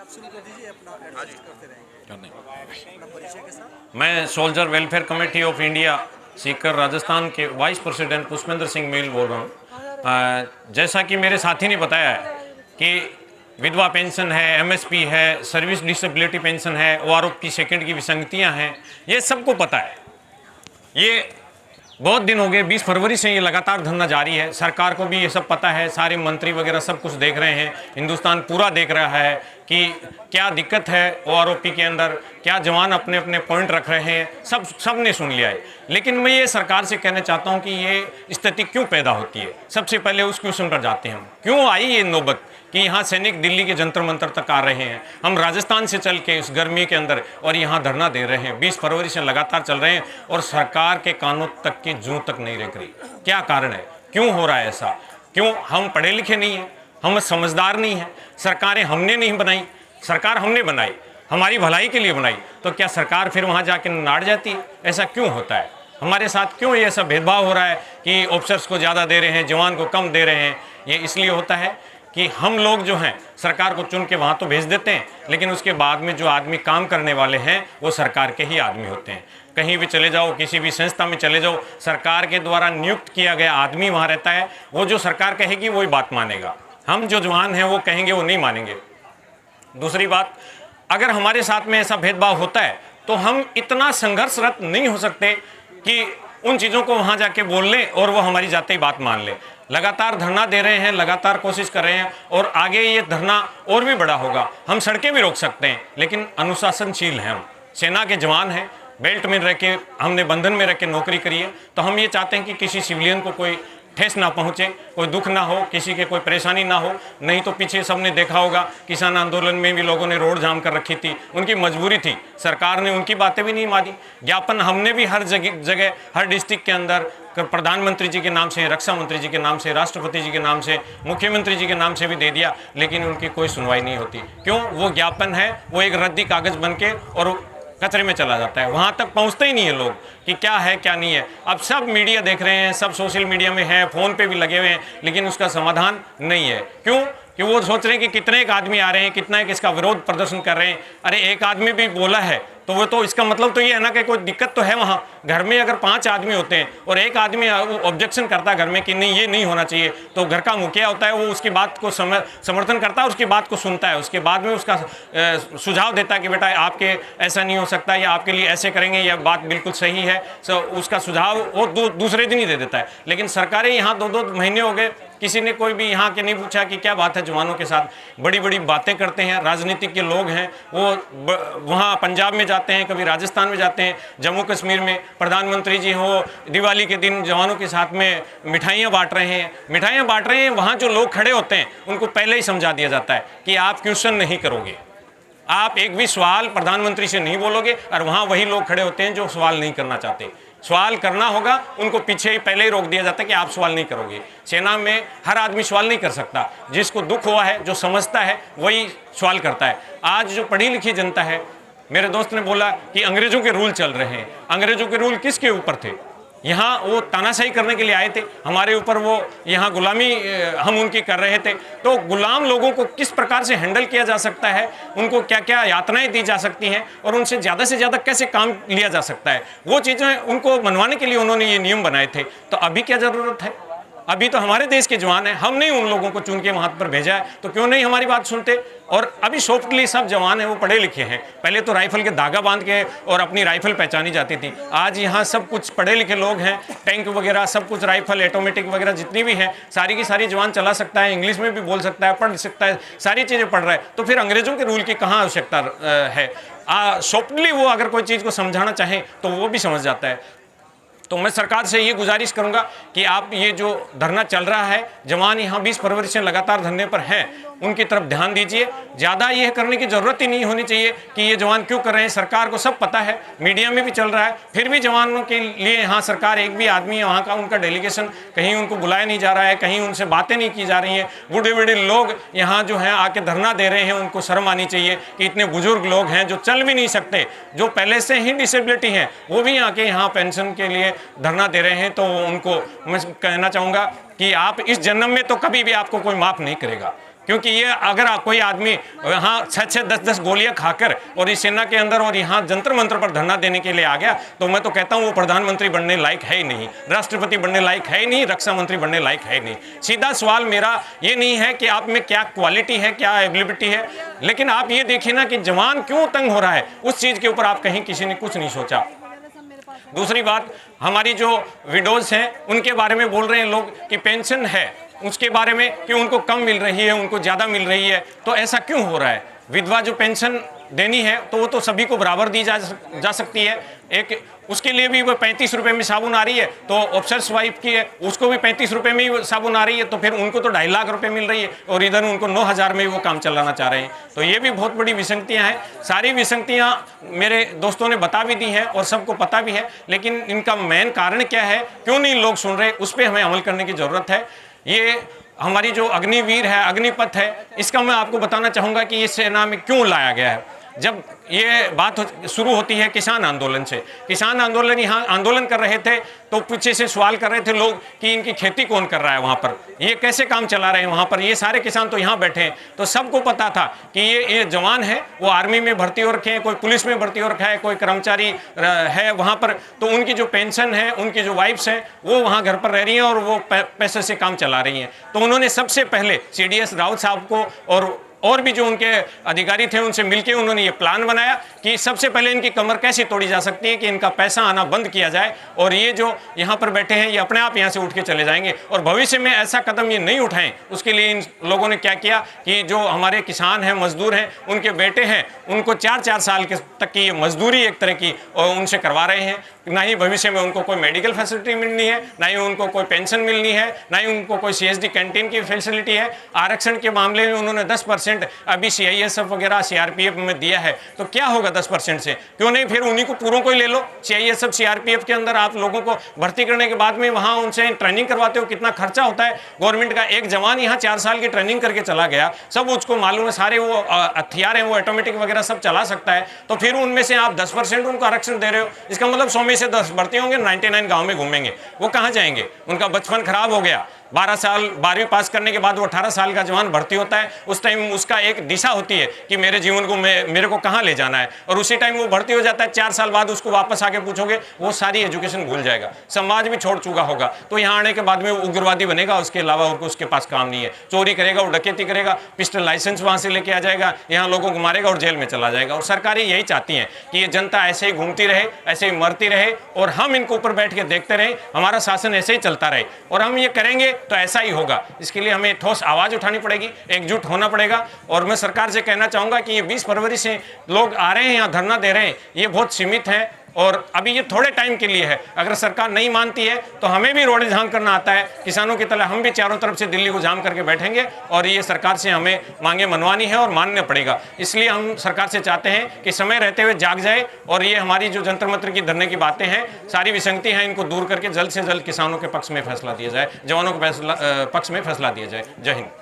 आप शुरू कर दीजिए, अपना एडजस्ट करते रहेंगे। अपना परिचय के साथ। मैं soldier welfare committee of India Sikar Rajasthan के वाइस प्रेसिडेंट पुष्पेंद्र सिंह मील बोल रहा हूँ। जैसा कि मेरे साथी ने बताया है कि विधवा पेंशन है, एमएसपी है, सर्विस डिसेबिलिटी पेंशन है, ओआरओपी सेकंड की विसंगतियाँ हैं, ये सबको पता है। ये बहुत दिन हो गए, 20 फरवरी से ये लगातार धरना जारी है। सरकार को भी ये सब पता है, सारे मंत्री वगैरह सब कुछ देख रहे हैं, हिंदुस्तान पूरा देख रहा है कि क्या दिक्कत है ओआरओपी के अंदर, क्या जवान अपने अपने पॉइंट रख रहे हैं, सब ने सुन लिया है। लेकिन मैं ये सरकार से कहना चाहता हूँ कि ये स्थिति क्यों पैदा होती है। सबसे पहले उस क्वेश्चन पर जाते हैं हम, क्यों आई ये नौबत कि यहाँ सैनिक दिल्ली के जंतर मंतर तक आ रहे हैं, हम राजस्थान से चल के इस गर्मी के अंदर और यहाँ धरना दे रहे हैं, 20 फरवरी से लगातार चल रहे हैं और सरकार के कानों तक की जूं तक नहीं रख रही। क्या कारण है, क्यों हो रहा है ऐसा? क्यों हम पढ़े लिखे नहीं हैं, हम समझदार नहीं हैं? सरकारें हमने नहीं बनाई, सरकार हमने बनाई, हमारी भलाई के लिए बनाई, तो क्या सरकार फिर वहाँ जाके नाड़ जाती है? ऐसा क्यों होता है? हमारे साथ क्यों ये सब भेदभाव हो रहा है कि ऑफिसर्स को ज़्यादा दे रहे हैं, जवान को कम दे रहे हैं? ये इसलिए होता है कि हम लोग जो हैं सरकार को चुन के वहाँ तो भेज देते हैं, लेकिन उसके बाद में जो आदमी काम करने वाले हैं वो सरकार के ही आदमी होते हैं। कहीं भी चले जाओ, किसी भी संस्था में चले जाओ, सरकार के द्वारा नियुक्त किया गया आदमी वहाँ रहता है, वो जो सरकार कहेगी वही बात मानेगा। हम जो जवान हैं वो कहेंगे वो नहीं मानेंगे। दूसरी बात, अगर हमारे साथ में ऐसा भेदभाव होता है तो हम इतना संघर्षरत नहीं हो सकते कि उन चीज़ों को वहाँ जाके बोल लें और वो हमारी जाते ही बात मान लें। लगातार धरना दे रहे हैं, लगातार कोशिश कर रहे हैं और आगे ये धरना और भी बड़ा होगा। हम सड़कें भी रोक सकते हैं, लेकिन अनुशासनशील हैं हम, सेना के जवान हैं, बेल्ट में रह के हमने बंधन में रह के नौकरी करी है, तो हम ये चाहते हैं कि किसी सिविलियन को कोई ठेस ना पहुँचे, कोई दुख ना हो, किसी के कोई परेशानी ना हो। नहीं तो पीछे सबने देखा होगा, किसान आंदोलन में भी लोगों ने रोड जाम कर रखी थी, उनकी मजबूरी थी, सरकार ने उनकी बातें भी नहीं मानी। ज्ञापन हमने भी हर जगह हर डिस्ट्रिक्ट के अंदर प्रधानमंत्री जी के नाम से, रक्षा मंत्री जी के नाम से, राष्ट्रपति जी के नाम से, मुख्यमंत्री जी के नाम से भी दे दिया, लेकिन उनकी कोई सुनवाई नहीं होती। क्यों? वो ज्ञापन है, वो एक रद्दी कागज़ बन के और कचरे में चला जाता है, वहाँ तक पहुँचते ही नहीं है लोग कि क्या है क्या नहीं है। अब सब मीडिया देख रहे हैं, सब सोशल मीडिया में है, फ़ोन पे भी लगे हुए हैं, लेकिन उसका समाधान नहीं है। क्यों? कि वो सोच रहे हैं कि कितने एक आदमी आ रहे हैं, कितना एक इसका विरोध प्रदर्शन कर रहे हैं। अरे एक आदमी भी बोला है तो वो तो इसका मतलब तो ये है ना कि कोई दिक्कत तो है वहाँ। घर में अगर 5 आदमी होते हैं और एक आदमी ऑब्जेक्शन करता है घर में कि नहीं ये नहीं होना चाहिए, तो घर का मुखिया होता है, वो उसकी बात को समर्थन करता है, उसकी बात को सुनता है, उसके बाद में उसका सुझाव देता है कि बेटा आपके ऐसा नहीं हो सकता, या आपके लिए ऐसे करेंगे, यह बात बिल्कुल सही है। सो उसका सुझाव वो दूसरे दिन ही दे देता है। लेकिन सरकारें यहाँ 2-2 महीने हो गए, किसी ने कोई भी यहाँ के नहीं पूछा कि क्या बात है जवानों के साथ। बड़ी बड़ी बातें करते हैं, राजनीतिक के लोग हैं, वो वहाँ पंजाब में जाते हैं, कभी राजस्थान में जाते हैं, जम्मू कश्मीर में प्रधानमंत्री जी हो दिवाली के दिन जवानों के साथ में मिठाइयाँ बांट रहे हैं। वहाँ जो लोग खड़े होते हैं उनको पहले ही समझा दिया जाता है कि आप क्वेश्चन नहीं करोगे, आप एक भी सवाल प्रधानमंत्री से नहीं बोलोगे, और वहाँ वही लोग खड़े होते हैं जो सवाल नहीं करना चाहते। सवाल करना होगा उनको पीछे ही पहले ही रोक दिया जाता है कि आप सवाल नहीं करोगे। सेना में हर आदमी सवाल नहीं कर सकता, जिसको दुख हुआ है, जो समझता है वही सवाल करता है। आज जो पढ़ी लिखी जनता है, मेरे दोस्त ने बोला कि अंग्रेजों के रूल चल रहे हैं। अंग्रेजों के रूल किसके ऊपर थे? यहाँ वो तानाशाही करने के लिए आए थे हमारे ऊपर, वो यहाँ गुलामी हम उनकी कर रहे थे। तो गुलाम लोगों को किस प्रकार से हैंडल किया जा सकता है, उनको क्या क्या यातनाएं दी जा सकती हैं और उनसे ज़्यादा से ज़्यादा कैसे काम लिया जा सकता है, वो चीज़ें उनको मनवाने के लिए उन्होंने ये नियम बनाए थे। तो अभी क्या ज़रूरत है? अभी तो हमारे देश के जवान हैं, हमने उन लोगों को चुन के वहाँ पर भेजा है, तो क्यों नहीं हमारी बात सुनते? और अभी सॉफ्टली सब जवान हैं वो पढ़े लिखे हैं। पहले तो राइफल के धागा बांध के और अपनी राइफल पहचानी जाती थी, आज यहाँ सब कुछ पढ़े लिखे लोग हैं, टैंक वगैरह सब कुछ, राइफल ऑटोमेटिक वगैरह जितनी भी हैं सारी की सारी जवान चला सकता है, इंग्लिश में भी बोल सकता है, पढ़ सकता है, सारी चीज़ें पढ़ रहा है। तो फिर अंग्रेजों के रूल की कहाँ आवश्यकता है? सॉफ्टली वो अगर कोई चीज़ को समझाना चाहें तो वो भी समझ जाता है। तो मैं सरकार से ये गुजारिश करूंगा कि आप ये जो धरना चल रहा है, जवान यहाँ 20 फरवरी से लगातार धरने पर हैं, उनकी तरफ ध्यान दीजिए। ज़्यादा ये करने की ज़रूरत ही नहीं होनी चाहिए कि ये जवान क्यों कर रहे हैं। सरकार को सब पता है, मीडिया में भी चल रहा है, फिर भी जवानों के लिए यहाँ सरकार एक भी आदमी है वहाँ का, उनका डेलीगेशन कहीं उनको बुलाया नहीं जा रहा है, कहीं उनसे बातें नहीं की जा रही हैं। बूढ़े बूढ़े लोग यहाँ जो हैं आके धरना दे रहे हैं, उनको शर्म आनी चाहिए कि इतने बुजुर्ग लोग हैं जो चल भी नहीं सकते, जो पहले से ही डिसेबिलिटी हैं, वो भी आके यहाँ पेंशन के लिए धरना दे रहे हैं। तो उनको मैं कहना चाहूँगा कि आप इस जन्म में तो कभी भी आपको कोई माफ़ नहीं करेगा। क्योंकि ये अगर कोई आदमी यहाँ 6-6, 10-10 गोलियां खाकर और इस सेना के अंदर और यहाँ जंतर मंतर पर धरना देने के लिए आ गया, तो मैं तो कहता हूँ वो प्रधानमंत्री बनने लायक है ही नहीं, राष्ट्रपति बनने लायक है ही नहीं, रक्षा मंत्री बनने लायक है ही नहीं। सीधा सवाल मेरा ये नहीं है कि आप में क्या क्वालिटी है, क्या एबिलिटी है, लेकिन आप ये देखिए ना कि जवान क्यों तंग हो रहा है, उस चीज़ के ऊपर आप कहीं किसी ने कुछ नहीं सोचा। दूसरी बात, हमारी जो विडोज हैं उनके बारे में बोल रहे हैं लोग कि पेंशन है उसके बारे में कि उनको कम मिल रही है, उनको ज़्यादा मिल रही है, तो ऐसा क्यों हो रहा है? विधवा जो पेंशन देनी है तो वो तो सभी को बराबर दी जा सकती है। एक उसके लिए भी वो 35 रुपये में साबुन आ रही है, तो ऑफिसर्स वाइफ की है उसको भी 35 रुपये में ही साबुन आ रही है, तो फिर उनको तो 2.5 लाख रुपए मिल रही है और इधर उनको 9,000 में वो काम चलाना चाह रहे हैं। तो ये भी बहुत बड़ी विसंगतियाँ हैं। सारी विसंगतियाँ मेरे दोस्तों ने बता भी दी हैं और सबको पता भी है, लेकिन इनका मेन कारण क्या है, क्यों नहीं लोग सुन रहे, उस पर हमें अमल करने की ज़रूरत है। ये हमारी जो अग्निवीर है, अग्निपथ है, इसका मैं आपको बताना चाहूँगा कि ये सेना में क्यों लाया गया है। जब ये बात शुरू होती है किसान आंदोलन से, किसान आंदोलन यहाँ आंदोलन कर रहे थे तो पीछे से सवाल कर रहे थे लोग कि इनकी खेती कौन कर रहा है वहाँ पर, ये कैसे काम चला रहे हैं वहाँ पर, ये सारे किसान तो यहाँ बैठे हैं। तो सबको पता था कि ये जवान है, वो आर्मी में भर्ती हो रखे हैं, कोई पुलिस में भर्ती हो रखा है, कोई कर्मचारी है वहाँ पर, तो उनकी जो पेंशन है, उनकी जो वाइफ्स हैं वो वहाँ घर पर रह रही हैं और वो पैसे से काम चला रही हैं। तो उन्होंने सबसे पहले CDS रावत साहब को और भी जो उनके अधिकारी थे उनसे मिलकर उन्होंने ये प्लान बनाया कि सबसे पहले इनकी कमर कैसे तोड़ी जा सकती है, कि इनका पैसा आना बंद किया जाए और ये जो यहाँ पर बैठे हैं ये अपने आप यहाँ से उठ के चले जाएंगे और भविष्य में ऐसा कदम ये नहीं उठाएं। उसके लिए इन लोगों ने क्या किया कि जो हमारे किसान हैं, मजदूर हैं, उनके बेटे हैं, उनको 4-4 साल तक की ये मजदूरी एक तरह की और उनसे करवा रहे हैं। ना ही भविष्य में उनको कोई मेडिकल फैसिलिटी मिलनी है, ना ही उनको कोई पेंशन मिलनी है, ना ही उनको कोई CSD कैंटीन की फैसिलिटी है। आरक्षण के मामले में उन्होंने 10% अभी CISF वगैरह CRPF में दिया है, तो क्या होगा 10% से? क्यों नहीं फिर उन्हीं को पूरों को ही ले लो। CISF CRPF के अंदर आप लोगों को भर्ती करने के बाद में वहाँ उनसे ट्रेनिंग करवाते हो, कितना खर्चा होता है गवर्नमेंट का। एक जवान यहाँ 4 साल की ट्रेनिंग करके चला गया, सब उसको मालूम है, सारे वो हथियार हैं, वो ऑटोमेटिक वगैरह सब चला सकता है, तो फिर उनमें से आप 10% उनको आरक्षण दे रहे हो। इसका मतलब 100 में से 10 भर्ती होंगे, 99 गाँव में घूमेंगे। वो कहाँ जाएंगे? उनका बचपन खराब हो गया। 12 साल 12वीं पास करने के बाद वो 18 साल का जवान भर्ती होता है, उस टाइम उसका एक दिशा होती है कि मेरे जीवन को मेरे को कहाँ ले जाना है, और उसी टाइम वो भर्ती हो जाता है। 4 साल बाद उसको वापस आके पूछोगे, वो सारी एजुकेशन भूल जाएगा, समाज भी छोड़ चुका होगा। तो यहाँ आने के बाद में वो उग्रवादी बनेगा, उसके अलावा उसके पास काम नहीं है। चोरी करेगा, वो डकैती करेगा, पिस्टल लाइसेंस वहाँ से लेके आ जाएगा, यहाँ लोगों को मारेगा और जेल में चला जाएगा। और सरकारें यही चाहती हैं कि ये जनता ऐसे ही घूमती रहे, ऐसे ही मरती रहे और हम इनको ऊपर बैठ के देखते रहें, हमारा शासन ऐसे ही चलता रहे। और हम ये करेंगे तो ऐसा ही होगा। इसके लिए हमें ठोस आवाज उठानी पड़ेगी, एकजुट होना पड़ेगा। और मैं सरकार से कहना चाहूंगा कि ये 20 फरवरी से लोग आ रहे हैं, यहाँ धरना दे रहे हैं, ये बहुत सीमित है और अभी ये थोड़े टाइम के लिए है। अगर सरकार नहीं मानती है तो हमें भी रोड जाम करना आता है, किसानों की तरह हम भी चारों तरफ से दिल्ली को जाम करके बैठेंगे और ये सरकार से हमें मांगे मनवानी है और मानना पड़ेगा। इसलिए हम सरकार से चाहते हैं कि समय रहते हुए जाग जाए और ये हमारी जो जंतर मंतर की धरने की बातें हैं, सारी विसंगति हैं, इनको दूर करके जल्द से जल्द किसानों के पक्ष में फैसला दिया जाए, जवानों के पक्ष में फैसला दिया जाए। जय हिंद।